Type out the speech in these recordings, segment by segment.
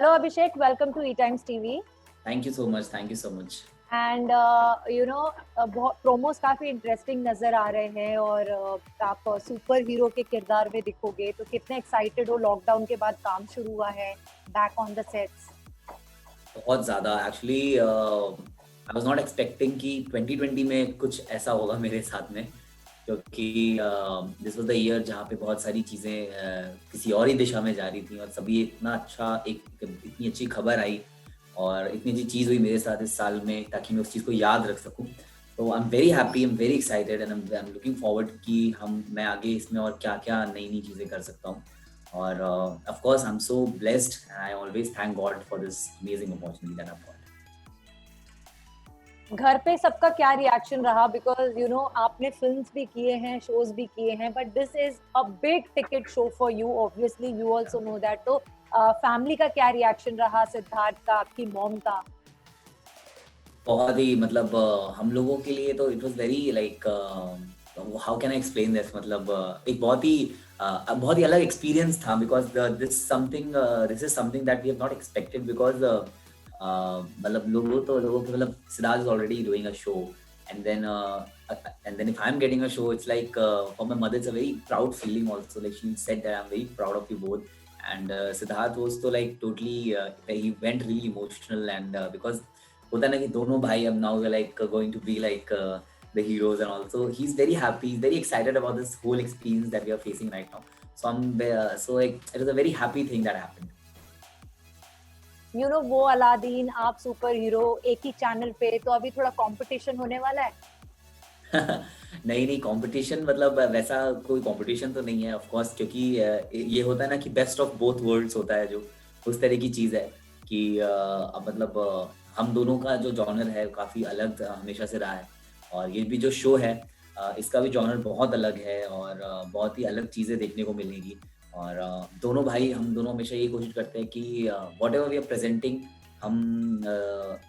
Hello Abhishek, welcome to E-Times TV. Thank you so much. Thank you so much. And promos काफी interesting नजर आ रहे हैं और आप सुपर हीरो के किरदार में दिखोगे तो कितने एक्साइटेड हो? लॉकडाउन के बाद काम शुरू हुआ है, बैक ऑन द सेट्स। बहुत ज़्यादा actually I was not expecting कि 2020 में कुछ ऐसा होगा मेरे साथ में, क्योंकि दिस वाज द ईयर जहाँ पे बहुत सारी चीज़ें किसी और ही दिशा में जा रही थी और सभी इतना अच्छा इतनी अच्छी खबर आई और इतनी अच्छी चीज़ हुई मेरे साथ इस साल में ताकि मैं उस चीज़ को याद रख सकूं। तो I am very happy, I am very excited and I am looking forward कि मैं आगे इसमें और क्या क्या नई नई चीज़ें कर सकता हूँ। और of course I am so blessed and I always thank God for this amazing opportunity that I got. घर पे सबका क्या रिएक्शन रहा? बिकॉज आपने फिल्म्स भी किए हैं, शोज भी किए हैं, but this is a big ticket show for you, obviously you also know that. तो फैमिली का क्या रिएक्शन रहा, सिद्धार्थ का, आपकी मॉम का? बहुत ही मतलब हम लोगों के लिए तो it was very like how can I explain this, मतलब एक बहुत ही अलग एक्सपीरियंस था because this is something that we have not expected because मतलब लोगों के मतलब Siddharth is already doing a show and then if I'm getting a show, it's like for my mother it's a very proud feeling also, like she said that I'm very proud of you both. And Siddharth was so like totally he went really emotional and because होता है ना कि दोनों भाई अब now we're like going to be like the heroes and also he's very happy, he's very excited about this whole experience that we are facing right now. So so like it was a very happy thing that happened. वो Aladdin, आप super hero, एक ही channel पे, तो अभी थोड़ा competition होने वाला है। नहीं कंपटीशन मतलब वैसा कोई कंपटीशन तो नहीं है ऑफ कोर्स, क्योंकि ये होता है ना कि बेस्ट ऑफ बोथ वर्ल्ड्स होता है, जो उस तरह की चीज़ है कि मतलब हम दोनों का जो जॉनर है काफ़ी अलग हमेशा से रहा है और ये भी जो शो है इसका भी जॉनर बहुत अलग है और बहुत ही अलग चीज़ें देखने को मिलेगी। और दोनों भाई हम दोनों हमेशा ये कोशिश करते हैं कि whatever we are presenting हम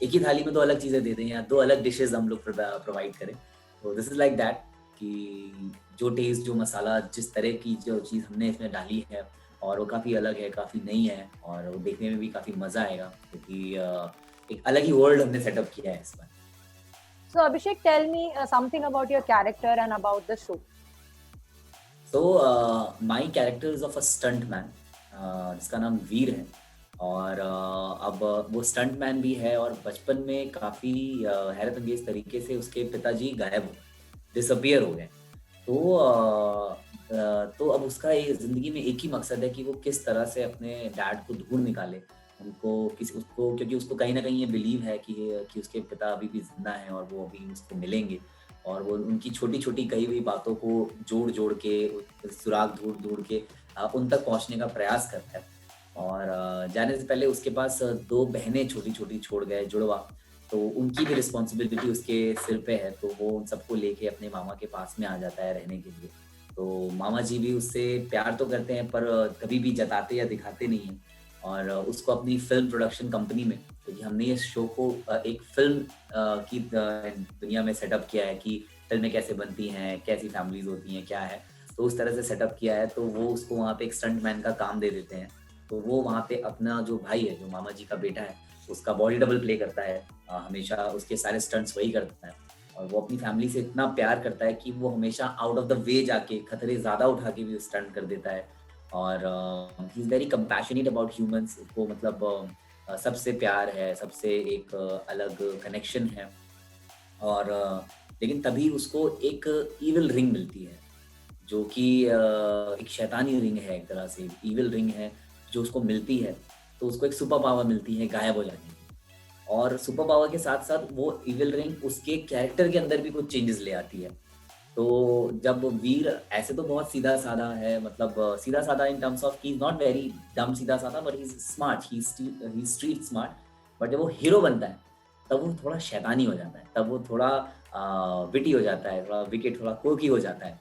एक ही थाली में दो अलग चीज़ें दे दें या दो अलग डिशेज हम लोग प्रोवाइड करें। तो दिस इज लाइक दैट कि जो टेस्ट जो मसाला जिस तरह की जो चीज़ हमने इसमें डाली है और वो काफ़ी अलग है, काफ़ी नई है और वो देखने में भी काफ़ी मज़ा आएगा क्योंकि एक अलग ही वर्ल्ड हमने सेटअप किया है इस बार। So Abhishek, tell me something about your character and about the show. So my character is of a stunt man जिसका नाम वीर है और अब वो स्टंट मैन भी है और बचपन में काफ़ी हैरत अंगेज तरीके से उसके पिताजी गायब हो डिसअपियर हो गए। तो अब उसका ये ज़िंदगी में एक ही मकसद है कि वो किस तरह से अपने डैड को ढूंढ निकाले, उसको क्योंकि उसको कहीं ना कहीं ये बिलीव है कि उसके पिता अभी भी जिंदा हैं और वो अभी उसको मिलेंगे और वो उनकी छोटी छोटी कही हुई बातों को जोड़ जोड़ के सुराग ढूंढ ढूंढ के उन तक पहुंचने का प्रयास करता है। और जाने से पहले उसके पास दो बहनें छोटी छोटी छोड़ गए जुड़वा, तो उनकी भी रिस्पॉन्सिबिलिटी उसके सिर पे है, तो वो उन सबको लेके अपने मामा के पास में आ जाता है रहने के लिए। तो मामा जी भी उससे प्यार तो करते हैं पर कभी भी जताते या दिखाते नहीं हैं और उसको अपनी फिल्म प्रोडक्शन कंपनी में, क्योंकि हमने ये शो को एक फिल्म की दुनिया में सेटअप किया है कि फिल्में कैसे बनती हैं, कैसी फैमिलीज होती हैं, क्या है, तो उस तरह से सेटअप किया है। तो वो उसको वहाँ पे एक स्टंट मैन का काम दे देते हैं, तो वो वहाँ पे अपना जो भाई है, जो मामा जी का बेटा है, उसका बॉडी डबल प्ले करता है, हमेशा उसके सारे स्टंट्स वही करता है और वो अपनी फैमिली से इतना प्यार करता है कि वो हमेशा आउट ऑफ द वे जाके खतरे ज़्यादा उठा के भी स्टंट कर देता है। और he is very compassionate about humans, वो मतलब सबसे प्यार है, सबसे एक अलग कनेक्शन है। और लेकिन तभी उसको एक ईविल रिंग मिलती है जो कि एक शैतानी रिंग है, एक तरह से ईविल रिंग है जो उसको मिलती है। तो उसको एक सुपर पावर मिलती है गायब हो जाने की, और सुपर पावर के साथ साथ वो ईविल रिंग उसके कैरेक्टर के अंदर भी कुछ चेंजेस ले आती है। तो जब वीर ऐसे तो बहुत सीधा साधा है, मतलब सीधा साधा in terms of he is not very डम सीधा साधा, but he is smart, he street smart. But जब वो हीरो बनता है तब वो थोड़ा शैतानी हो जाता है, तब वो थोड़ा विटी हो जाता है, थोड़ा विकेट, थोड़ा कोकी हो जाता है।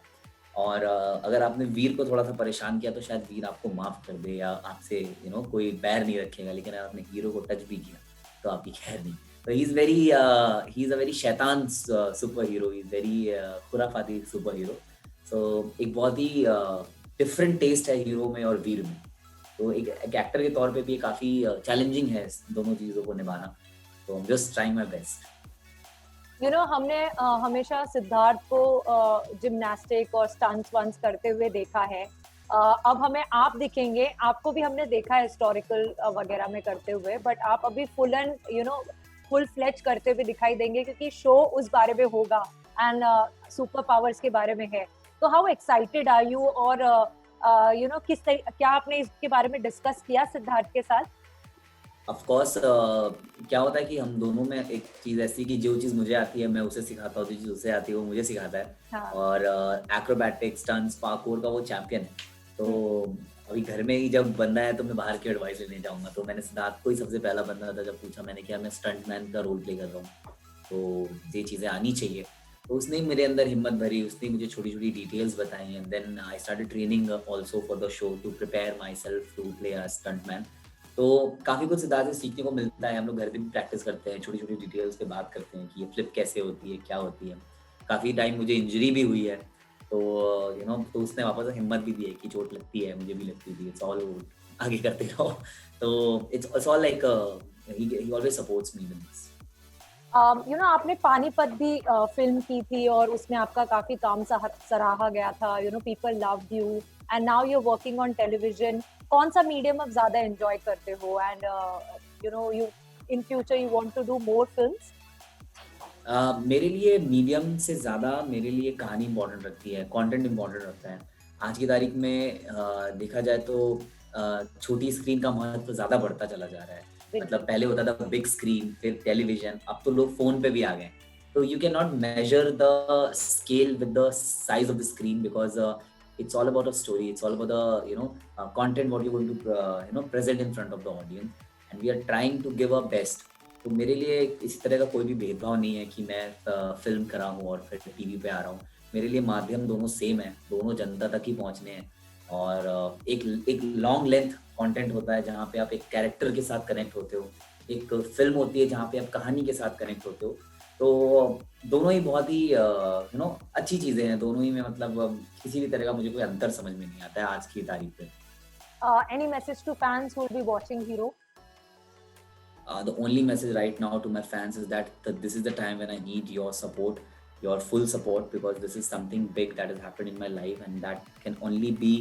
और अगर आपने वीर को थोड़ा सा परेशान किया तो शायद वीर आपको माफ कर दे या आपसे कोई बैर नहीं रखेगा, लेकिन अगर आपने हीरो को टच भी किया तो आपकी खैर नहीं। तो ही इज अ वेरी शैतान super hero, he is very खुराफाती सुपर हीरो। सो एक बहुत ही डिफरेंट टेस्ट है हीरो में और वीर में। तो एक एक्टर के तौर पे भी ये काफ़ी चैलेंजिंग है दोनों चीज़ों को निभाना। तो I am just trying my best. हमने हमेशा सिद्धार्थ को जिम्नास्टिक और स्टंट्स वंस करते हुए देखा है। अब हमें आप दिखेंगे, आपको भी हमने देखा है हिस्टोरिकल वगैरह में करते हुए, बट आप अभी फुल एंड फुल फ्लेज करते हुए दिखाई देंगे क्योंकि शो उस बारे में होगा एंड सुपर पावर्स के बारे में है। तो हाउ एक्साइटेड आर यू, और क्या आपने इसके बारे में डिस्कस किया सिद्धार्थ के साथ? ऑफ कोर्स क्या होता है कि हम दोनों में एक चीज़ ऐसी कि जो चीज़ मुझे आती है मैं उसे सिखाता हूँ, जो चीज़ उसे आती है वो मुझे सिखाता है। हाँ। और एक्रोबैटिक्स, स्टंट्स, पार्कोर का वो चैंपियन है। हम्म। तो अभी घर में ही जब बनना है तो मैं बाहर की एडवाइस लेने जाऊँगा। तो मैंने सिद्धार्थ को ही सबसे पहला बंदा था जब पूछा मैंने, क्या मैं स्टंटमैन का रोल प्ले कर रहा हूँ, तो ये चीज़ें आनी चाहिए। तो उसने मेरे अंदर हिम्मत भरी, उसने मुझे छोटी-छोटी डिटेल्स बताई and then I started training also for the show to prepare myself to play a stuntman. तो काफ़ी कुछ सिद्धार्थ से सीखने को मिलता है। हम लोग घर पे भी प्रैक्टिस करते हैं, छोटी-छोटी डिटेल्स पे बात करते हैं कि ये फ्लिप कैसे होती है, क्या होती है। काफ़ी टाइम मुझे इंजरी भी हुई है, तो तो उसने वापस हिम्मत भी दी है कि चोट लगती है, मुझे भी लगती थी, इट्स ऑल आगे करते रहो। तो it's all like he always supports me with this. आपने पानीपत भी फिल्म की थी और उसमें आपका काफी काम सराहा गया था। People loved you and now you are working on television. कौन सा मीडियम आप ज्यादा एंजॉय करते हो, and you in future you want to do more films? मेरे लिए मीडियम से ज़्यादा मेरे लिए कहानी इम्पोर्टेंट रखती है, कंटेंट इम्पोर्टेंट रखता है। आज की तारीख में देखा जाए तो छोटी स्क्रीन का महत्व ज़्यादा बढ़ता चला जा रहा है। मतलब बिल्कुल। पहले होता था बिग स्क्रीन, फिर टेलीविज़न, अब तो लोग फ़ोन पे भी आ गए हैं। तो you can not measure the scale with the size of the screen because it's all about a story. It's all about the content what you're going to present in front of the audience, and we are trying to give our best. तो मेरे लिए इसी तरह का कोई भी भेदभाव नहीं है कि मैं फिल्म कर रहा हूँ और फिर टीवी पे आ रहा हूँ। मेरे लिए माध्यम दोनों सेम है, दोनों जनता तक ही पहुँचने हैं। और एक लॉन्ग लेंथ कंटेंट होता है जहाँ पे आप एक कैरेक्टर के साथ कनेक्ट होते हो, एक फिल्म होती है जहाँ पे आप कहानी के साथ कनेक्ट होते हो। तो दोनों ही बहुत ही अच्छी चीज़ें हैं, दोनों ही में मतलब किसी भी तरह का मुझे कोई अंतर समझ में नहीं आता है आज की तारीख पे। Any message to fans who will be watching Hero? The only message right now to my fans is that this is the time when I need your support, your full support, because this is something big that has happened in my life, and that can only be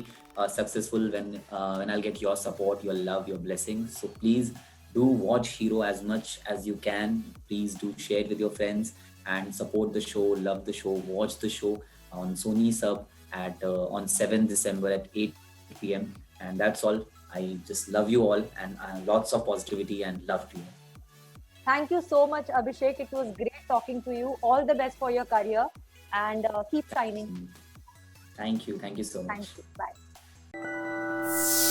successful when I'll get your support, your love, your blessings. So please do watch Hero as much as you can. Please do share it with your friends and support the show, love the show, watch the show on Sony Sub at on 7th December at 8 p.m. And that's all. I just love you all, and lots of positivity and love to you. Thank you so much, Abhishek. It was great talking to you. All the best for your career, and keep shining. Thank you so much. Thank you. Bye.